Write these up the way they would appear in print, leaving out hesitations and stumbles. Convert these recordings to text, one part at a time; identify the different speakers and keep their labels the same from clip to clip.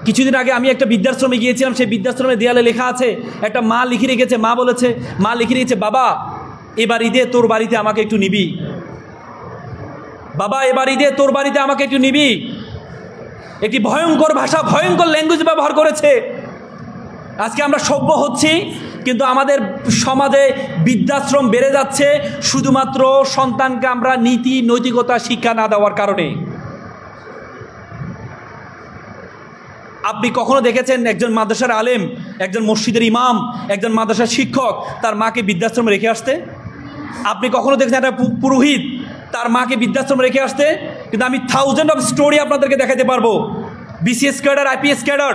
Speaker 1: কিছুদিন আগে আমি একটা বৃদ্ধাশ্রমে গিয়েছিলাম, সেই বৃদ্ধাশ্রমের দেয়ালে লেখা আছে, একটা মা লিখে রেখেছে, মা লিখে রেখেছে, বাবা এবার ঈদে তোর বাড়িতে আমাকে একটু নিবি, বাবা এবার ঈদে তোর বাড়িতে আমাকে একটু নিবি। একটি ভয়ঙ্কর ভাষা, ভয়ঙ্কর ল্যাঙ্গুয়েজ ব্যবহার করেছে। আজকে আমরা সভ্য হচ্ছি, কিন্তু আমাদের সমাজে বৃদ্ধাশ্রম বেড়ে যাচ্ছে শুধুমাত্র সন্তানকে আমরা নীতি নৈতিকতা শিক্ষা না দেওয়ার কারণে। আপনি কখনো দেখেছেন একজন মাদ্রাসার আলেম, একজন মসজিদের ইমাম, একজন মাদ্রাসার শিক্ষক তার মাকে বৃদ্ধাশ্রমে রেখে আসতে? আপনি কখনো দেখেছেন একটা পুরোহিত তার মাকে বৃদ্ধাশ্রমে রেখে আসতে? কিন্তু আমি থাউজেন্ড অফ স্টোরি আপনাদেরকে দেখাতে পারবো। বিসিএস ক্যাডার, আইপিএস ক্যাডার,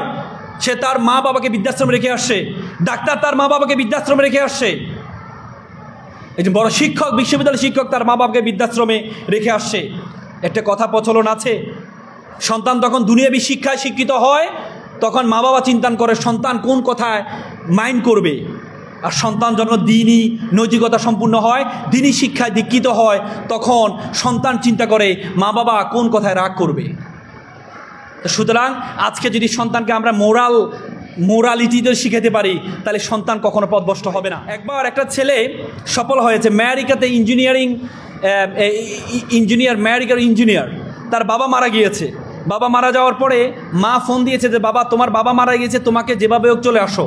Speaker 1: সে তার মা বাবাকে বৃদ্ধাশ্রমে রেখে আসছে। ডাক্তার তার মা বাবাকে বৃদ্ধাশ্রমে রেখে আসছে। একজন বড় শিক্ষক, বিশ্ববিদ্যালয়ের শিক্ষক তার মা বাবাকে বৃদ্ধাশ্রমে রেখে আসছে। একটা কথা প্রচলন আছে, সন্তান তখন দুনিয়াবী শিক্ষায় শিক্ষিত হয়, তখন মা বাবা চিন্তা করে সন্তান কোন কথায় মাইন্ড করবে। আর সন্তান যখন দ্বীনি নৈতিকতা সম্পূর্ণ হয়, দ্বীনি শিক্ষায় দীক্ষিত হয়, তখন সন্তান চিন্তা করে মা বাবা কোন কথায় রাগ করবে। সুতরাং আজকে যদি সন্তানকে আমরা মোরালিটিতে শিখাতে পারি, তাহলে সন্তান কখনো পথভ্রষ্ট হবে না। একবার একটা ছেলে সফল হয়েছে আমেরিকাতে, ইঞ্জিনিয়ার। তার বাবা মারা গিয়েছে। বাবা মারা যাওয়ার পরে মা ফোন দিয়েছে যে বাবা তোমার বাবা মারা গিয়েছে, তোমাকে যেভাবে হোক চলে আসো।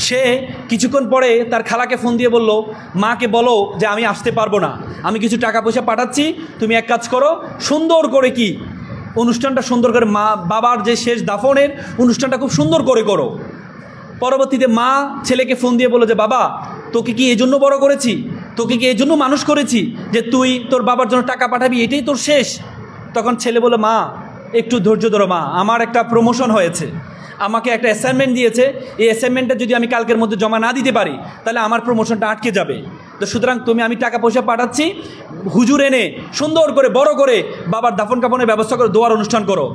Speaker 1: সে কিছুক্ষণ পরে তার খালাকে ফোন দিয়ে বলল, মাকে বলো যে আমি আসতে পারবো না, আমি কিছু টাকা পয়সা পাঠাচ্ছি, তুমি এক কাজ করো, সুন্দর করে কি অনুষ্ঠানটা সুন্দর করে, মা বাবার যে শেষ দাফনের অনুষ্ঠানটা খুব সুন্দর করে করো। পরবর্তীতে মা ছেলেকে ফোন দিয়ে বলল যে বাবা তোকে কি এই জন্য বড় করেছি, তোকে কি এই জন্য মানুষ করেছি যে তুই তোর বাবার জন্য টাকা পাঠাবি, এটাই তোর শেষ? তখন ছেলে বলে, মা একটু ধৈর্য ধরো মা, আমার একটা প্রমোশন হয়েছে, আমাকে একটা অ্যাসাইনমেন্ট দিয়েছে, এই অ্যাসাইনমেন্টটা যদি আমি কালকের মধ্যে জমা না দিতে পারি তাহলে আমার প্রমোশনটা আটকে যাবে। তো সুতরাং আমি টাকা পয়সা পাঠাচ্ছি, হুজুর এনে সুন্দর করে বড় করে বাবার দাফন কাফনের ব্যবস্থা করে দোয়ার অনুষ্ঠান করো।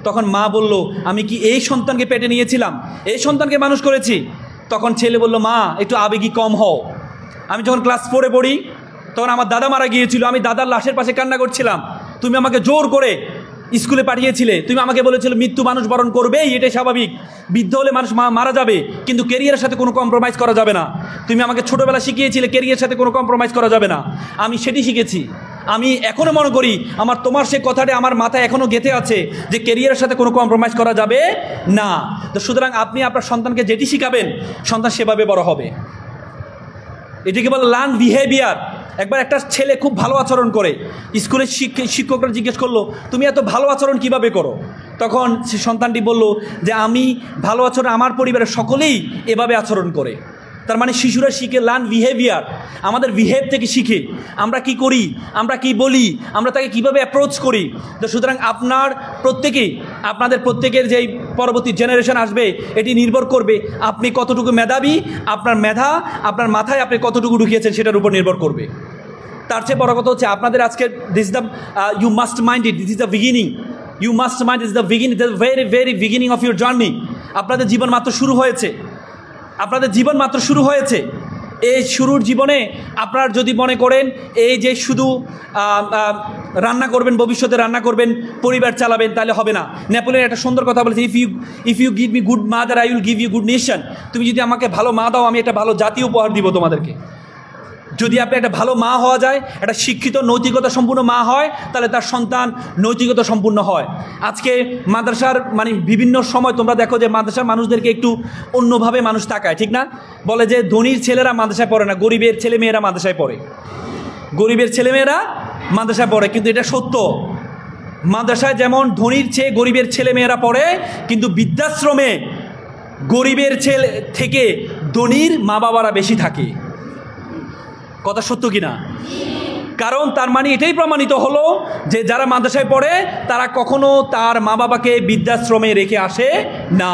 Speaker 1: তখন মা বলল, আমি কি এই সন্তানকে পেটে নিয়েছিলাম, এই সন্তানকে মানুষ করেছি? তখন ছেলে বলল, মা একটু আবেগী কম হও। আমি যখন ক্লাস 4-এ পড়ি তখন আমার দাদা মারা গিয়েছিল, আমি দাদার লাশের পাশে কান্না করছিলাম, তুমি আমাকে জোর করে স্কুলে পাঠিয়েছিলে, তুমি আমাকে বলেছিলে মৃত্যু মানুষ বরণ করবেই, এটাই স্বাভাবিক, বৃদ্ধ হলে মানুষ মারা যাবে, কিন্তু ক্যারিয়ারের সাথে কোনো কম্প্রোমাইজ করা যাবে না। তুমি আমাকে ছোটোবেলা শিখিয়েছিলে ক্যারিয়ারের সাথে কোনো কম্প্রোমাইজ করা যাবে না, আমি সেটি শিখেছি। আমি এখনও মনে করি তোমার সে কথাটা আমার মাথায় এখনও গেঁথে আছে যে ক্যারিয়ারের সাথে কোনো কম্প্রোমাইজ করা যাবে না। তো সুতরাং আপনি আপনার সন্তানকে যেটি শিখাবেন সন্তান সেভাবে বড় হবে। এটিকে বলে লার্ন বিহেভিয়ার। একবার একটা ছেলে খুব ভালো আচরণ করে, স্কুলের শিক্ষকরা জিজ্ঞেস করলো তুমি এত ভালো আচরণ কিভাবে করো? তখন সে সন্তানটি বলল যে আমি ভালো আচরণ, আমার পরিবারের সকলেই এভাবে আচরণ করে। তার মানে শিশুরা শিখে লার্ন বিহেভিয়ার, আমাদের বিহেভ থেকে শিখে, আমরা কি করি, আমরা কি বলি, আমরা তাকে কিভাবে অ্যাপ্রোচ করি। তো সুতরাং আপনাদের প্রত্যেকের যেই পরবর্তী জেনারেশন আসবে এটি নির্ভর করবে আপনি কতটুকু মেধাবী, আপনার মেধা আপনার মাথায় আপনি কতটুকু ঢুকিয়েছেন সেটার উপর নির্ভর করবে। তার চেয়ে বড় কথা হচ্ছে আপনাদের আজকে you must mind it, this is the beginning, you must mind is the beginning, the very very beginning of your journey. আপনাদের জীবন মাত্র শুরু হয়েছে, এই শুরুর জীবনে আপনার যদি মনে করেন এই যে শুধু রান্না করবেন, ভবিষ্যতে রান্না করবেন, পরিবার চালাবেন, তাহলে হবে না। নেপোলিয়ন একটা সুন্দর কথা বলেছে, if you give me good mother I will give you good nation. তুমি যদি আমাকে ভালো মা দাও আমি একটা ভালো জাতি উপহার দিব তোমাদেরকে। যদি আপনি একটা ভালো মা হওয়া যায়, একটা শিক্ষিত নৈতিকতা সম্পূর্ণ মা হয়, তাহলে তার সন্তান নৈতিকতা সম্পূর্ণ হয়। আজকে মাদ্রাসার বিভিন্ন সময় তোমরা দেখো যে মাদ্রাসার মানুষদেরকে একটু অন্যভাবে মানুষ তাকায়, ঠিক না? বলে যে ধনীর ছেলেরা মাদ্রাসায় পড়ে না, গরিবের ছেলেমেয়েরা মাদ্রাসায় পড়ে, কিন্তু এটা সত্য। মাদ্রাসায় যেমন ধনীর চেয়ে গরিবের ছেলেমেয়েরা পড়ে, কিন্তু বৃদ্ধাশ্রমে গরিবের ছেলে থেকে ধনীর মা বাবারা বেশি থাকে। কথা সত্য কিনা? কারণ তার মানে এটাই প্রমাণিত হলো যে যারা মাদ্রাসায় পড়ে তারা কখনো তার মা বাবাকে বৃদ্ধাশ্রমে রেখে আসে না।